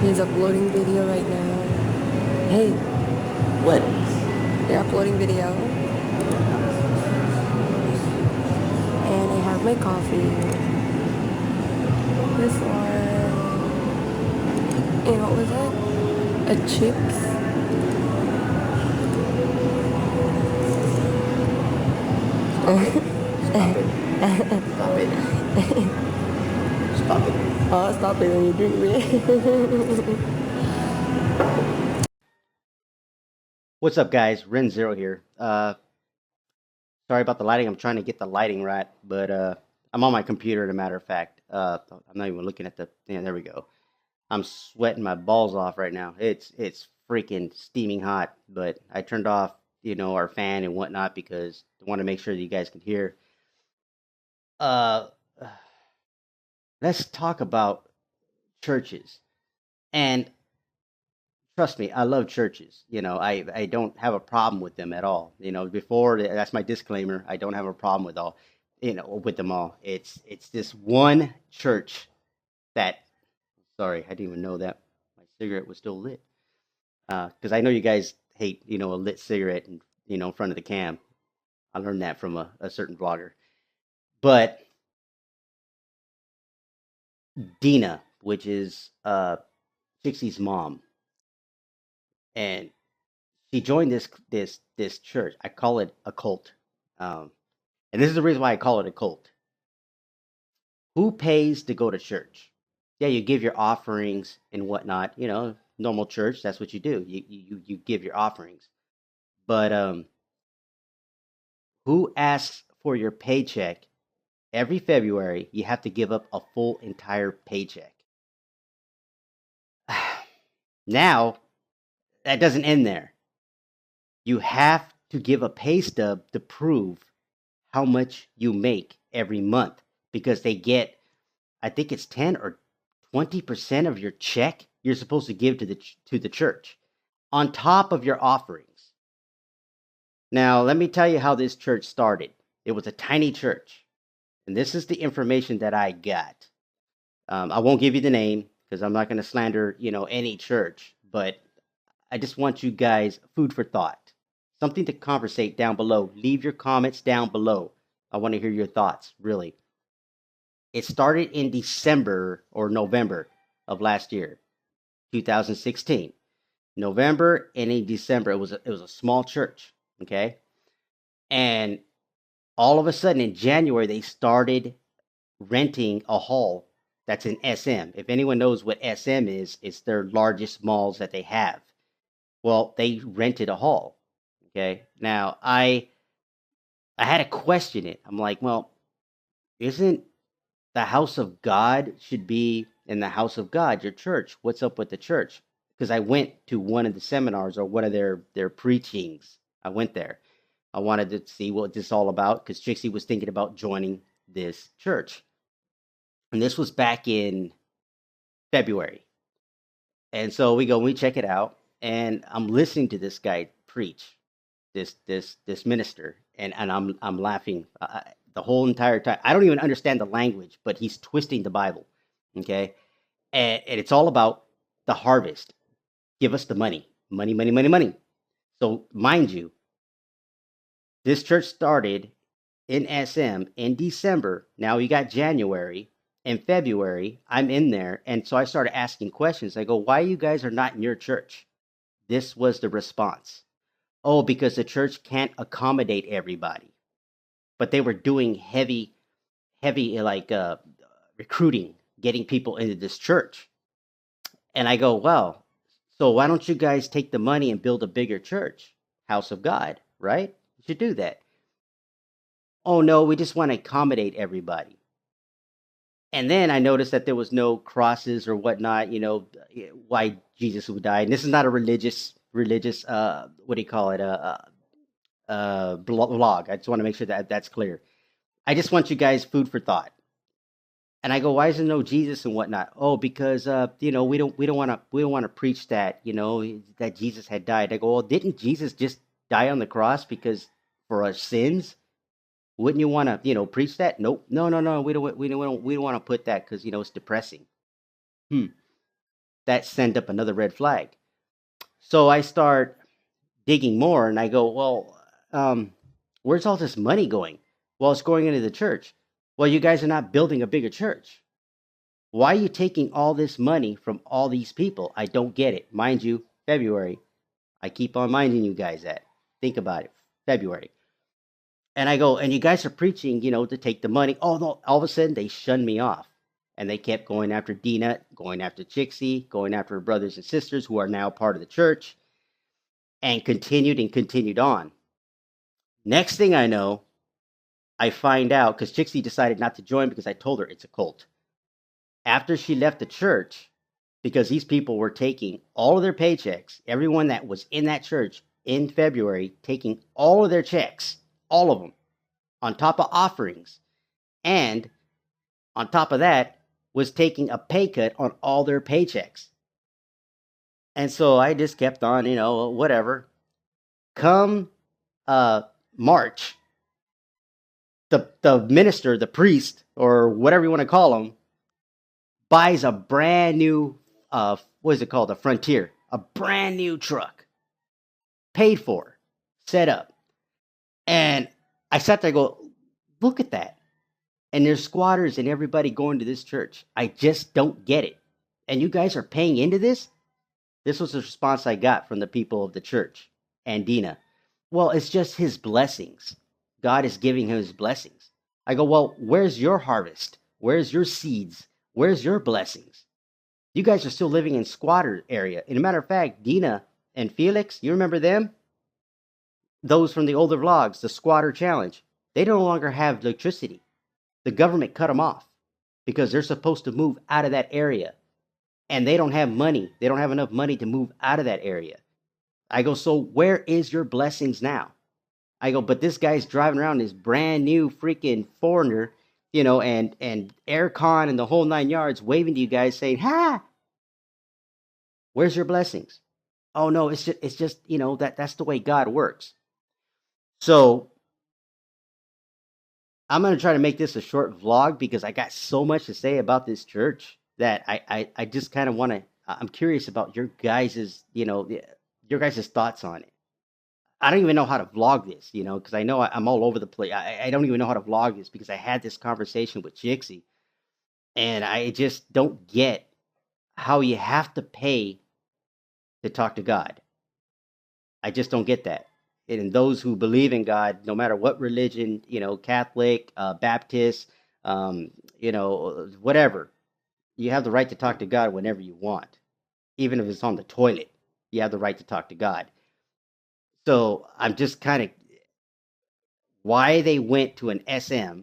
He's uploading video right now. Hey, What? they're uploading video. And I have my coffee. This one. And what was that? A chips? Stop it. Stop it. Stop it. Stop it. Oh, stop it when you drink me. What's up, guys? Ren Zero here. Sorry about the lighting. I'm trying to get the lighting right, but I'm on my computer. As a matter of fact, I'm not even looking at the. Yeah, there we go. I'm sweating my balls off right now. It's freaking steaming hot, but I turned off, our fan and whatnot because I want to make sure that you guys can hear. Uh, let's talk about churches. And trust me, I love churches. I don't have a problem with them at all. Before that's my disclaimer. I don't have a problem with all, with them all. It's this one church that. Sorry, I didn't even know that my cigarette was still lit. Because I know you guys hate, a lit cigarette, in front of the cam. I learned that from a certain blogger. But Dina, which is Trixie's mom, and she joined this church. I call it a cult. Um, and this is the reason why I call it a cult. Who pays to go to church? Yeah, you give your offerings and whatnot. Normal church. That's what you do. You give your offerings. But who asks for your paycheck every February? You have to give up a full entire paycheck. Now that doesn't end there. You have to give a pay stub to prove how much you make every month because they get, I think it's 10 or 20% of your check you're supposed to give to the church on top of your offerings. Now, let me tell you how this church started. It was a tiny church, and this is the information that I got. I won't give you the name because I'm not going to slander, any church, but I just want you guys food for thought, something to conversate down below. Leave your comments down below. I want to hear your thoughts, really. It started in December or November of last year, 2016. November and in December, it was a small church, okay? And all of a sudden in January, they started renting a hall that's in SM. If anyone knows what SM is, it's their largest malls that they have. Well, they rented a hall. Okay. Now I had to question it. I'm like, well, isn't the house of God should be in the house of God, your church? What's up with the church? Because I went to one of the seminars or one of their preachings. I went there. I wanted to see what this is all about because Trixie was thinking about joining this church. And this was back in February. And so we check it out, and I'm listening to this guy preach, this minister, and I'm laughing the whole entire time. I don't even understand the language, but he's twisting the Bible, okay? And it's all about the harvest. Give us the money, money, money, money, money. So mind you, this church started in SM in December. Now you got January and February. I'm in there, and so I started asking questions. I go, "Why you guys are not in your church?" This was the response. Oh, because the church can't accommodate everybody. But they were doing heavy like recruiting, getting people into this church. And I go, well, so why don't you guys take the money and build a bigger church, house of God, right? You should do that. Oh no, we just want to accommodate everybody. And then I noticed that there was no crosses or whatnot, why Jesus would die. And this is not a religious what do you call it, vlog. I just want to make sure that that's clear. I just want you guys food for thought. And I go, why is there no Jesus and whatnot? Oh, because we don't want to preach that that Jesus had died. I go, well, didn't Jesus just die on the cross because for our sins? Wouldn't you want to preach that? Nope, no, no, no. We don't want to put that because it's depressing. Hmm. that sent up another red flag. So I start digging more, and I go, well, where's all this money going? Well, it's going into the church. Well, you guys are not building a bigger church. Why are you taking all this money from all these people? I don't get it. Mind you, February. I keep on minding you guys that. Think about it. February. And I go, and you guys are preaching, to take the money. Oh, no. All of a sudden, they shunned me off. And they kept going after Dina, going after Chixie, going after her brothers and sisters who are now part of the church, and continued on. Next thing I know, I find out, because Chixie decided not to join because I told her it's a cult. After she left the church, because these people were taking all of their paychecks, everyone that was in that church in February, taking all of their checks, all of them, on top of offerings, and on top of that, was taking a pay cut on all their paychecks. And so I just kept on, whatever. Come March, the minister, the priest, or whatever you want to call him, buys a brand new, what is it called? A Frontier. A brand new truck. Paid for. Set up. And I sat there and go, look at that. And there's squatters and everybody going to this church. I just don't get it. And you guys are paying into this? This was the response I got from the people of the church and Dina. Well, it's just his blessings. God is giving him his blessings. I go, well, where's your harvest? Where's your seeds? Where's your blessings? You guys are still living in squatter area. And a matter of fact, Dina and Felix, you remember them? Those from the older vlogs, the squatter challenge. They no longer have electricity. The government cut them off because they're supposed to move out of that area. And they don't have money. They don't have enough money to move out of that area. I go, so where is your blessings now? I go, but this guy's driving around this brand new freaking foreigner, and aircon and the whole 9 yards, waving to you guys saying, ha! Where's your blessings? Oh no, it's just that's the way God works. So I'm gonna try to make this a short vlog because I got so much to say about this church that I just kind of want to. I'm curious about your guys's your guys' thoughts on it. I don't even know how to vlog this, because I know I'm all over the place. I don't even know how to vlog this because I had this conversation with Chixie, and I just don't get how you have to pay to talk to God. I just don't get that. And those who believe in God, no matter what religion, Catholic, Baptist, whatever, you have the right to talk to God whenever you want. Even if it's on the toilet, you have the right to talk to God. So I'm just kind of why they went to an SM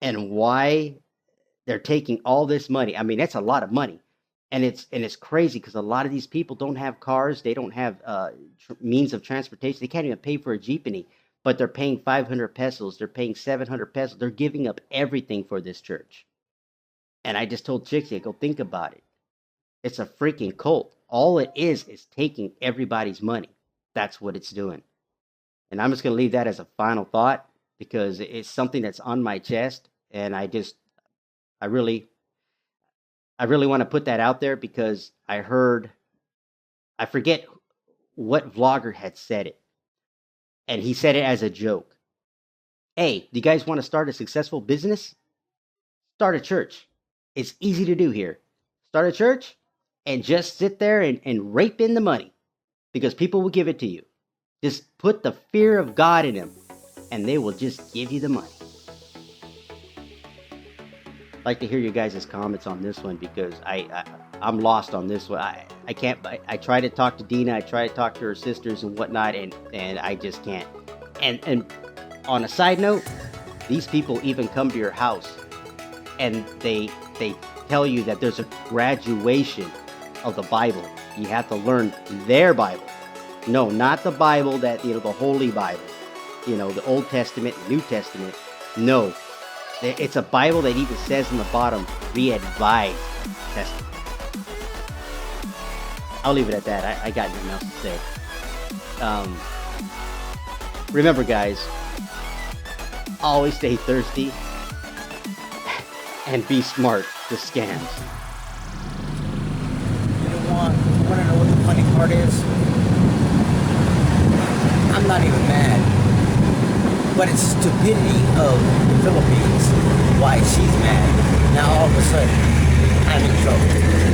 and why they're taking all this money. I mean, that's a lot of money. And it's crazy because a lot of these people don't have cars. They don't have means of transportation. They can't even pay for a jeepney, but they're paying 500 pesos. They're paying 700 pesos. They're giving up everything for this church. And I just told Chixie, go think about it. It's a freaking cult. All it is taking everybody's money. That's what it's doing. And I'm just going to leave that as a final thought because it's something that's on my chest. And I really want to put that out there because I forget what vlogger had said it. And he said it as a joke. Hey, do you guys want to start a successful business? Start a church. It's easy to do here. Start a church and just sit there and rape in the money because people will give it to you. Just put the fear of God in them and they will just give you the money. I'd like to hear you guys' comments on this one because I'm lost on this one. I can't. I try to talk to Dina. I try to talk to her sisters and whatnot, and I just can't. And on a side note, these people even come to your house and they tell you that there's a graduation of the Bible. You have to learn their Bible. No, not the Bible that the Holy Bible. The Old Testament, New Testament. No. It's a Bible that even says in the bottom, re-advised Testament. I'll leave it at that. I got nothing else to say. Remember, guys, always stay thirsty and be smart to scams. part is, I'm not even mad. But it's stupidity of the Philippines why she's mad. Now all of a sudden, I'm in trouble.